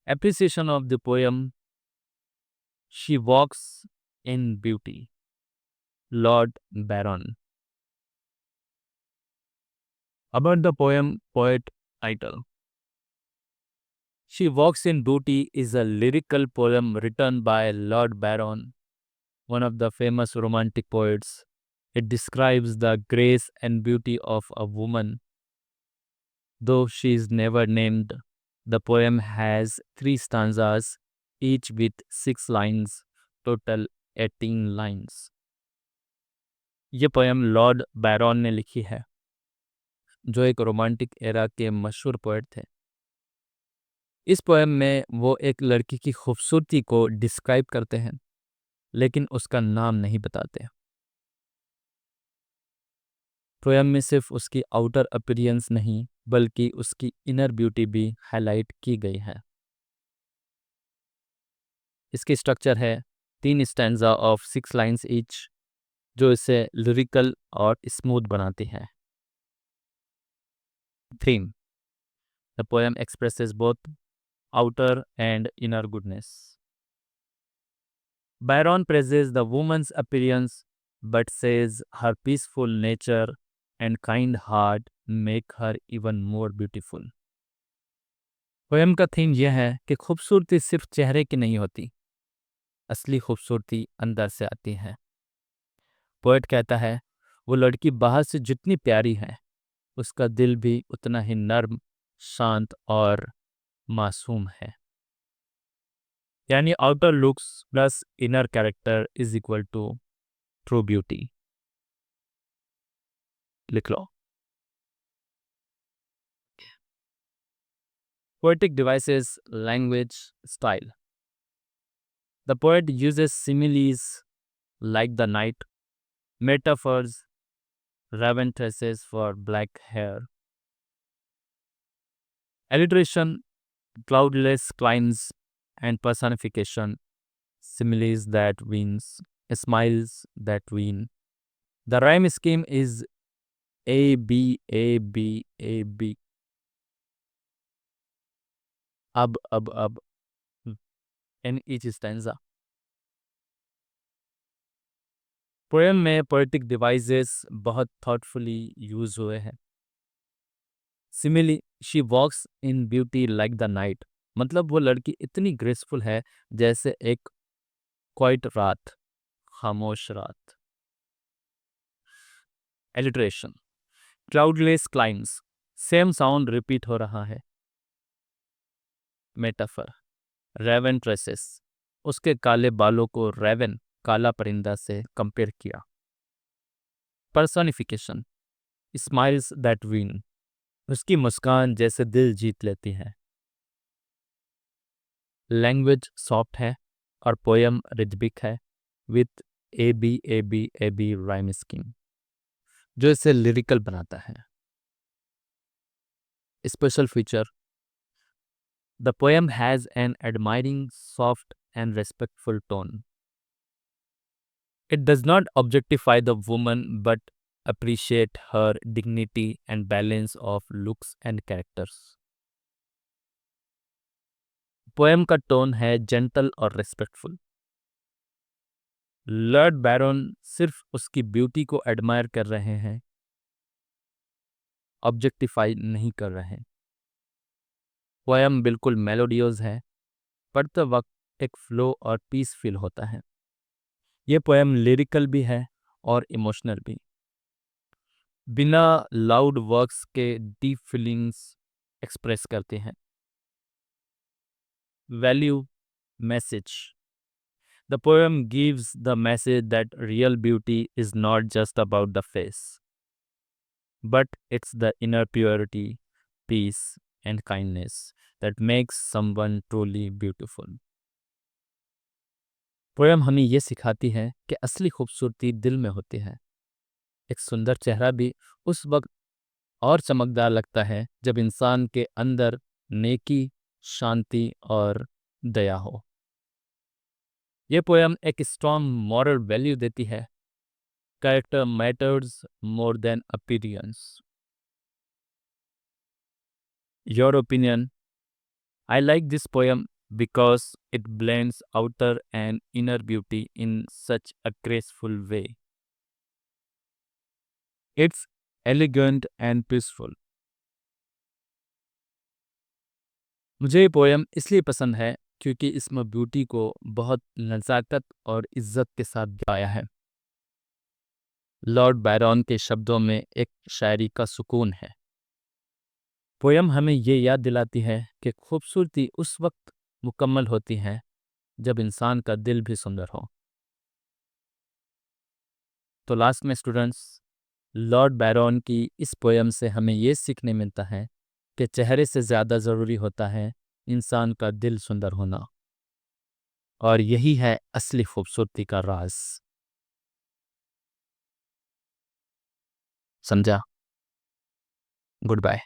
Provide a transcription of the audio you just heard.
Appreciation of the poem She Walks in Beauty, Lord Byron. About the poem poet title. She Walks in Beauty is a lyrical poem written by Lord Byron, one of the famous romantic poets. It describes the grace and beauty of a woman, though she is never named. The poem has 3 stanzas, each with 6 lines, total 18 lines. ये poem Lord baron ने लिखी है, जो एक romantic era के मशहूर poet थे। इस पोएम में वो एक लड़की की खूबसूरती को डिस्क्राइब करते हैं, लेकिन उसका नाम नहीं बताते। पोएम में सिर्फ उसकी आउटर अपीयरेंस नहीं, बल्कि उसकी इनर ब्यूटी भी हाईलाइट की गई है। इसकी स्ट्रक्चर है 3 स्टैंजा ऑफ 6 लाइन्स ईच, जो इसे लिरिकल और स्मूथ बनाती है। Theme: the poem expresses both outer and inner goodness. Byron praises the woman's appearance but says her peaceful nature and kind heart make her even more beautiful. Poem का theme यह है कि खूबसूरती सिर्फ चेहरे की नहीं होती, असली खूबसूरती अंदर से आती है। पोएट कहता है, वो लड़की बाहर से जितनी प्यारी है, उसका दिल भी उतना ही नर्म, शांत और मासूम है। यानी outer looks plus inner character is equal to true beauty. लिख लो। Poetic devices, language, style. The poet uses similes like the night, metaphors, raven tresses for black hair, alliteration, cloudless climes, and personification, similes that wins, smiles that win. The rhyme scheme is A B A B A B. अब in each stanza. Poem में poetic devices बहुत thoughtfully use हुए हैं। Simile, she walks in beauty like the night, मतलब वो लड़की इतनी graceful है जैसे एक क्वाइट रात, खामोश रात। Alliteration, cloudless climbs, same sound repeat हो रहा है। मेटाफर, रेवन ट्रेसेस, उसके काले बालों को रेवन, काला परिंदा से कंपेयर किया। पर्सोनिफिकेशन, स्माइल्स दैट विन, उसकी मुस्कान जैसे दिल जीत लेती है। लैंग्वेज सॉफ्ट है और पोएम रिदमिक है, with A B rhyme scheme, जो इसे लिरिकल बनाता है। Special feature: the poem has an admiring, soft and respectful tone. It does not objectify the woman but appreciate her dignity and balance of looks and characters. Poem का tone है gentle और respectful. Lord बैरन सिर्फ उसकी beauty को admire कर रहे हैं, objectify नहीं कर रहे हैं। पोएम बिल्कुल मेलोडियस है, पढ़ते वक्त एक फ्लो और पीस फील होता है। ये पोएम लिरिकल भी है और इमोशनल भी, बिना लाउड वर्ड्स के डीप फीलिंग्स एक्सप्रेस करते हैं। Value, message: the poem gives the message that real beauty is not just about the face, but it's the inner purity, peace, and kindness that makes someone truly beautiful. Poem हमें ये सिखाती है कि असली खूबसूरती दिल में होती है। एक सुंदर चेहरा भी उस वक्त और चमकदार लगता है जब इंसान के अंदर नेकी, शांति और दया हो। ये पोएम एक स्ट्रॉन्ग मॉरल वैल्यू देती है, character matters more than appearance. Your opinion? I like this poem because it blends outer and inner beauty in such a graceful way. It's elegant and peaceful. मुझे ये poem इसलिए पसंद है क्योंकि इसमें beauty को बहुत नज़ाकत और इज्जत के साथ गाया है। लॉर्ड बैरॉन के शब्दों में एक शायरी का सुकून है। पोयम हमें ये याद दिलाती है कि खूबसूरती उस वक्त मुकम्मल होती है जब इंसान का दिल भी सुंदर हो। तो लास्ट में स्टूडेंट्स, लॉर्ड बैरॉन की इस पोयम से हमें ये सीखने मिलता है कि चेहरे से ज़्यादा ज़रूरी होता है इंसान का दिल सुंदर होना, और यही है असली खूबसूरती का राज। समझा? Good bye.